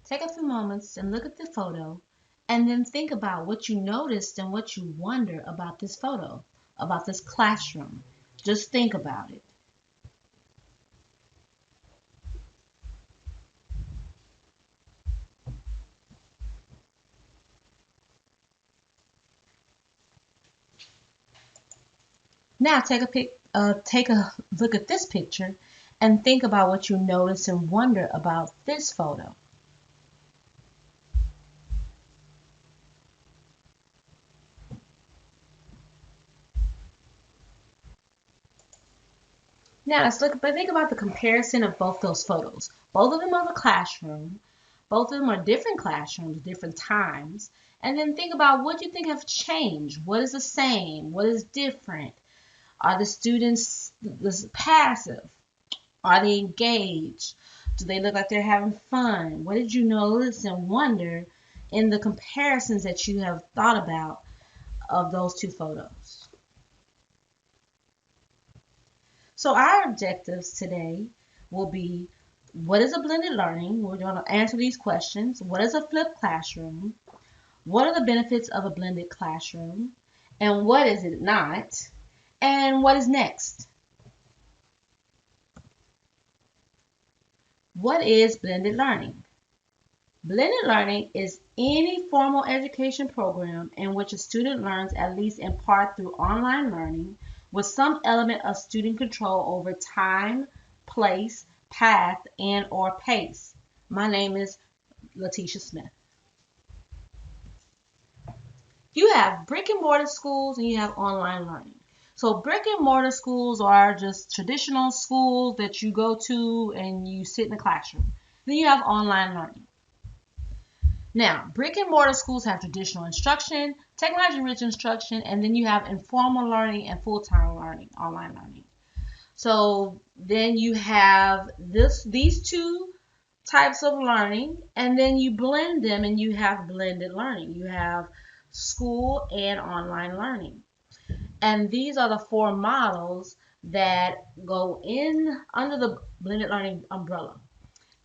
Take a few moments and look at the photo and then think about what you noticed and what you wonder about this photo, about this classroom. Just think about it. Now take a look at this picture and think about what you notice and wonder about this photo. Now think about the comparison of both those photos. Both of them are the classroom. Both of them are different classrooms, different times. And then think about what you think have changed. What is the same? What is different? Are the students passive? Are they engaged? Do they look like they're having fun? What did you notice and wonder in the comparisons that you have thought about of those two photos? So our objectives today will be, what is a blended learning? We're going to answer these questions. What is a flipped classroom? What are the benefits of a blended classroom? And what is it not? And what is next? What is blended learning? Blended learning is any formal education program in which a student learns at least in part through online learning with some element of student control over time, place, path, and or pace. My name is Letitia Smith. You have brick and mortar schools and you have online learning. So brick and mortar schools are just traditional schools that you go to and you sit in the classroom. Then you have online learning. Now, brick and mortar schools have traditional instruction, technology-rich instruction, and then you have informal learning and full-time learning, online learning. So then you have these two types of learning, and then you blend them and you have blended learning. You have school and online learning. And these are the four models that go in under the blended learning umbrella.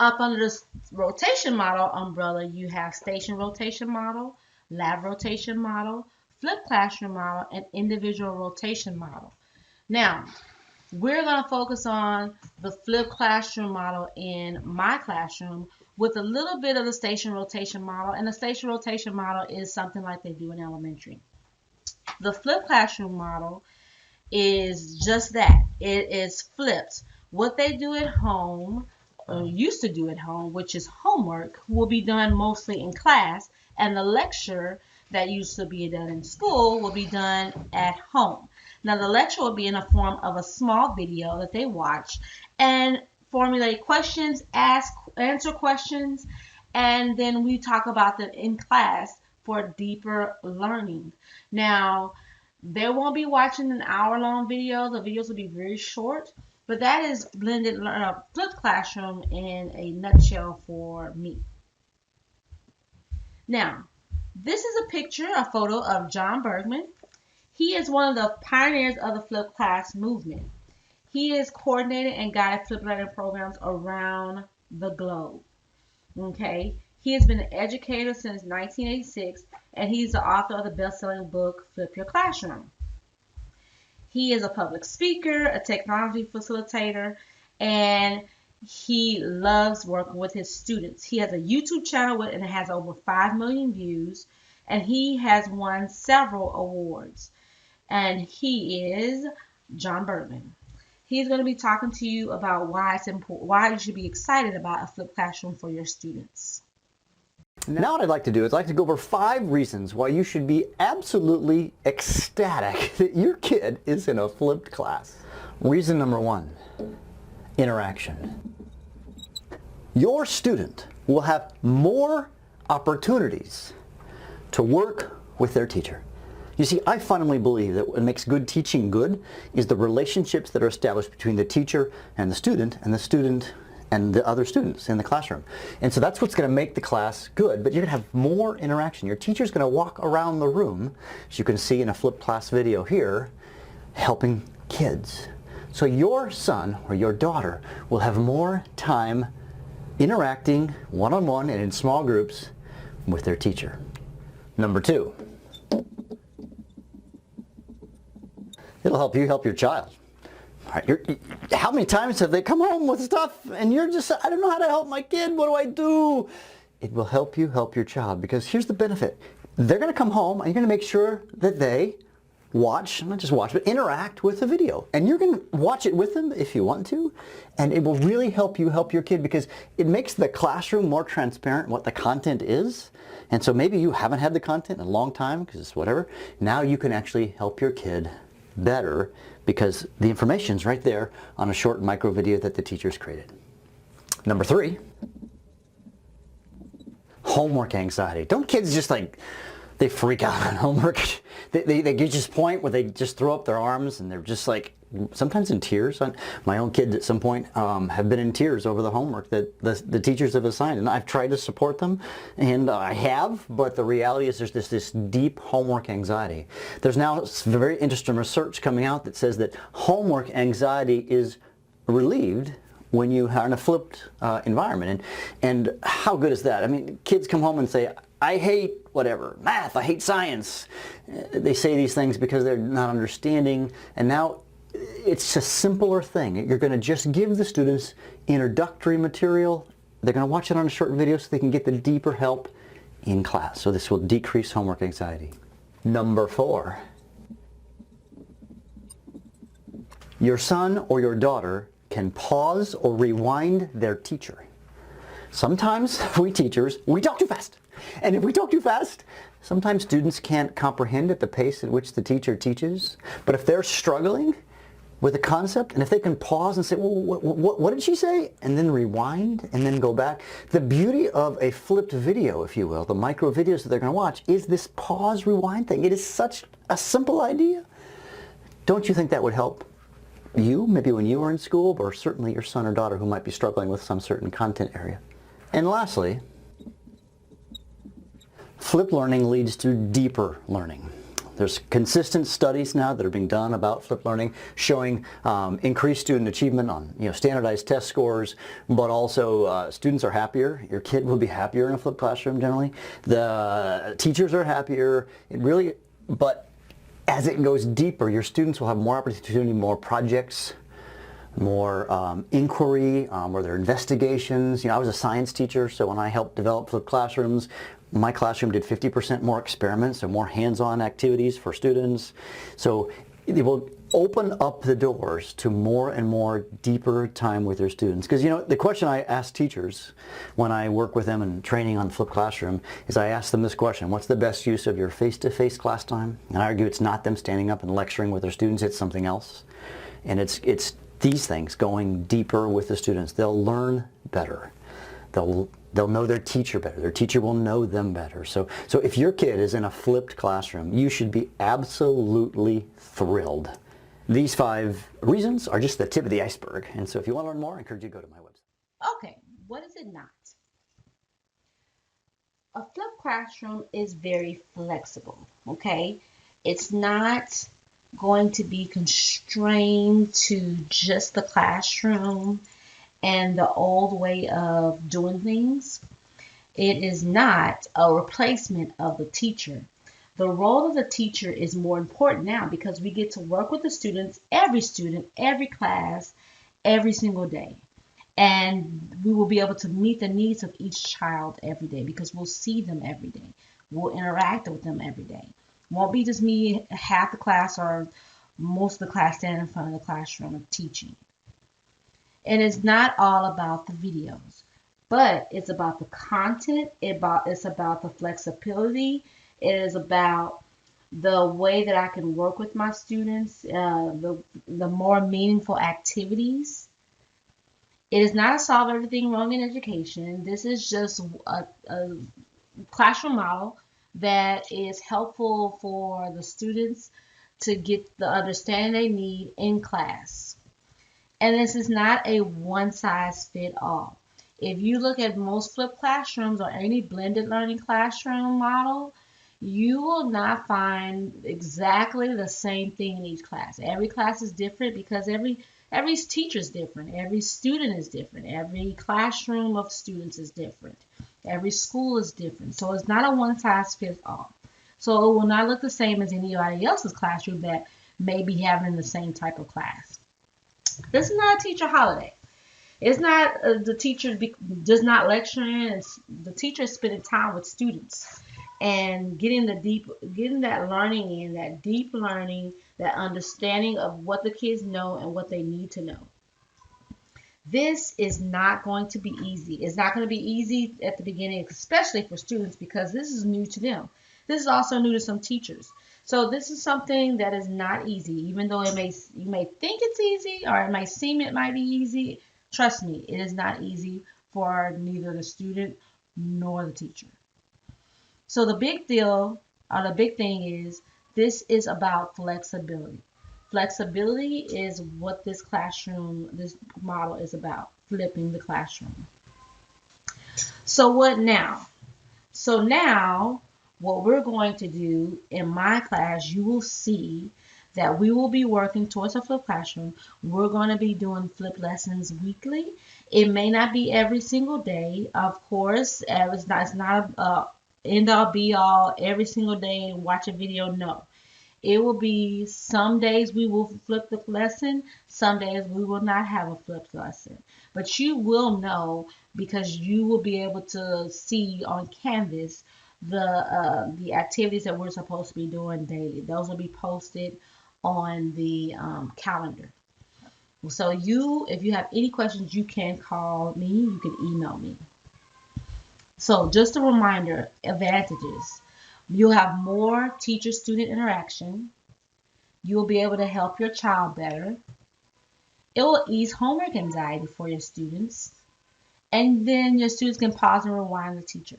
Up under the rotation model umbrella, you have station rotation model, lab rotation model, flipped classroom model, and individual rotation model. Now, we're going to focus on the flipped classroom model in my classroom with a little bit of the station rotation model. And the station rotation model is something like they do in elementary. The flipped classroom model is just that. It is flipped. What they do at home, or used to do at home, which is homework, will be done mostly in class, and the lecture that used to be done in school will be done at home. Now the lecture will be in the form of a small video that they watch and formulate questions, answer questions, and then we talk about them in class for deeper learning. Now, they won't be watching an hour-long video. The videos will be very short, but that is blended flipped classroom in a nutshell for me. Now, this is a picture, a photo of John Bergman. He is one of the pioneers of the flipped class movement. He has coordinated and guided flipped learning programs around the globe. Okay, he has been an educator since 1986, and he's the author of the best-selling book, Flip Your Classroom. He is a public speaker, a technology facilitator, and he loves working with his students. He has a YouTube channel and it has over 5 million views, and he has won several awards. And he is John Bergman. He's going to be talking to you about why it's important, why you should be excited about a flipped classroom for your students. Now what I'd like to do is I'd like to go over 5 reasons why you should be absolutely ecstatic that your kid is in a flipped class. Reason number 1, interaction. Your student will have more opportunities to work with their teacher. You see, I fundamentally believe that what makes good teaching good is the relationships that are established between the teacher and the student and the other students in the classroom. And so that's what's going to make the class good, but you're going to have more interaction. Your teacher's going to walk around the room, as you can see in a flipped class video here, helping kids. So your son or your daughter will have more time interacting one-on-one and in small groups with their teacher. Number 2, it'll help you help your child. All right, how many times have they come home with stuff and you're just, I don't know how to help my kid, what do I do? It will help you help your child, because here's the benefit. They're going to come home and you're going to make sure that they watch, not just watch, but interact with the video. And you're going to watch it with them if you want to, and it will really help you help your kid, because it makes the classroom more transparent what the content is. And so maybe you haven't had the content in a long time because it's whatever. Now you can actually help your kid better because the information's right there on a short micro video that the teacher's created. Number 3, homework anxiety. Don't kids just they freak out on homework? They get to this point where they just throw up their arms and they're just sometimes in tears. My own kids at some point have been in tears over the homework that the teachers have assigned, and I've tried to support them, and I have, but the reality is there's this deep homework anxiety. There's now very interesting research coming out that says that homework anxiety is relieved when you are in a flipped environment. And how good is that? I mean, kids come home and say, I hate whatever, math, I hate science. They say these things because they're not understanding, and now it's a simpler thing. You're going to just give the students introductory material. They're going to watch it on a short video so they can get the deeper help in class. So this will decrease homework anxiety. Number 4, your son or your daughter can pause or rewind their teacher. Sometimes we teachers, we talk too fast. And if we talk too fast, sometimes students can't comprehend at the pace at which the teacher teaches. But if they're struggling with a concept, and if they can pause and say, well, what did she say? And then rewind and then go back. The beauty of a flipped video, if you will, the micro videos that they're going to watch, is this pause rewind thing. It is such a simple idea. Don't you think that would help you, maybe when you were in school, or certainly your son or daughter who might be struggling with some certain content area? And lastly, flipped learning leads to deeper learning. There's consistent studies now that are being done about flipped learning showing increased student achievement on standardized test scores, but also students are happier. Your kid will be happier in a flipped classroom generally. The teachers are happier. But as it goes deeper, your students will have more opportunity, more projects, more inquiry, or their investigations. I was a science teacher, so when I helped develop flipped classrooms, my classroom did 50% more experiments and more hands-on activities for students. So it will open up the doors to more and more deeper time with your students. Because the question I ask teachers when I work with them in training on flipped classroom is I ask them this question: what's the best use of your face-to-face class time? And I argue it's not them standing up and lecturing with their students, it's something else. And it's these things, going deeper with the students. They'll learn better. They'll know their teacher better. Their teacher will know them better. So if your kid is in a flipped classroom, you should be absolutely thrilled. These 5 reasons are just the tip of the iceberg. And so if you want to learn more, I encourage you to go to my website. Okay, what is it not? A flipped classroom is very flexible, okay? It's not going to be constrained to just the classroom and the old way of doing things. It is not a replacement of the teacher. The role of the teacher is more important now because we get to work with the student, every class, every single day. And we will be able to meet the needs of each child every day because we'll see them every day. We'll interact with them every day. Won't be just me, half the class or most of the class standing in front of the classroom and teaching. And it's not all about the videos, but it's about the content. It's about the flexibility. It is about the way that I can work with my students, the more meaningful activities. It is not a solve everything wrong in education. This is just a classroom model that is helpful for the students to get the understanding they need in class. And this is not a one-size-fits-all. If you look at most flipped classrooms or any blended learning classroom model, you will not find exactly the same thing in each class. Every class is different because every Every teacher is different. Every student is different. Every classroom of students is different. Every school is different. So it's not a one size fits all. So it will not look the same as anybody else's classroom that may be having the same type of class. This is not a teacher holiday. It's not the teacher just not lecturing. It's the teacher is spending time with students and getting that learning in, that deep learning, that understanding of what the kids know and what they need to know. This is not going to be easy. It's not going to be easy at the beginning, especially for students, because this is new to them. This is also new to some teachers. So this is something that is not easy, even though you may think it's easy or it might seem it might be easy. Trust me, it is not easy for neither the student nor the teacher. So the big deal or the big thing is this is about flexibility. Flexibility is what this model is about, flipping the classroom. So what now? So now what we're going to do in my class, you will see that we will be working towards a flipped classroom. We're going to be doing flipped lessons weekly. It may not be every single day, of course. It's not a end all be all every single day and watch a video. No. It will be some days we will flip the lesson, some days we will not have a flipped lesson. But you will know because you will be able to see on Canvas the activities that we're supposed to be doing daily. Those will be posted on the calendar. So if you have any questions, you can call me, you can email me. So just a reminder, advantages. You'll have more teacher-student interaction. You'll be able to help your child better. It will ease homework anxiety for your students. And then your students can pause and rewind the teacher.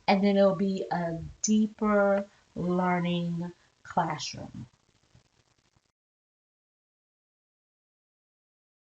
And then it'll be a deeper learning classroom.